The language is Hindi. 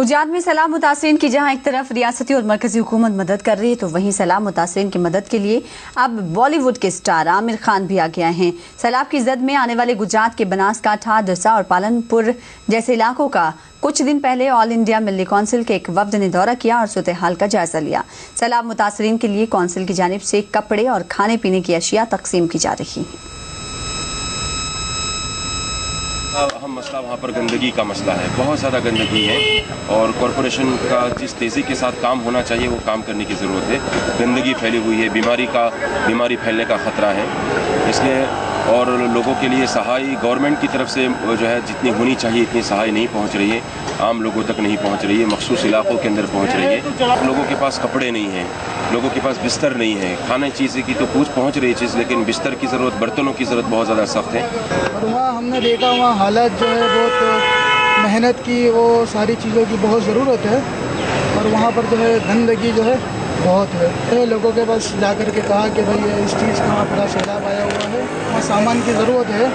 गुजरात में सैलाब मुतासरीन की जहां एक तरफ रियासती और मरकजी हुकूमत मदद कर रही है, तो वहीं सैलाब मुतासरीन की मदद के लिए अब बॉलीवुड के स्टार आमिर खान भी आ गया हैं। सैलाब की जद में आने वाले गुजरात के बनासकांठा, दसा और पालनपुर जैसे इलाकों का कुछ दिन पहले ऑल इंडिया मिल्ली कौंसिल के एक वफ्द ने दौरा किया और सूरत हाल का जायजा लिया। सैलाब मुतासरीन के लिए कौंसिल की जानिब से कपड़े और खाने पीने की अशिया तकसीम की जा रही है। अहम मसला वहाँ पर गंदगी का मसला है। बहुत ज़्यादा गंदगी है और कॉरपोरेशन का जिस तेज़ी के साथ काम होना चाहिए वो काम करने की ज़रूरत है। गंदगी फैली हुई है, बीमारी फैलने का ख़तरा है, इसलिए और लोगों के लिए सहाय गवर्नमेंट की तरफ से जो है जितनी होनी चाहिए इतनी सहाय नहीं पहुंच रही है, आम लोगों तक नहीं पहुंच रही है, मखसूस इलाकों के अंदर पहुंच रही है। लोगों के पास कपड़े नहीं हैं, लोगों के पास बिस्तर नहीं है, खाने चीज़ की तो पहुंच रही चीज़, लेकिन बिस्तर की ज़रूरत, बर्तनों की ज़रूरत बहुत ज़्यादा सख्त है। और वहाँ हमने देखा वहाँ हालत जो है बहुत मेहनत की, वो सारी चीज़ों की बहुत ज़रूरत है और वहाँ पर जो है गंदगी जो है बहुत है। लोगों के पास जा कर के कहा कि भाई इस चीज़ का वहाँ बड़ा सैलाब आया हुआ है, वहाँ सामान की ज़रूरत है।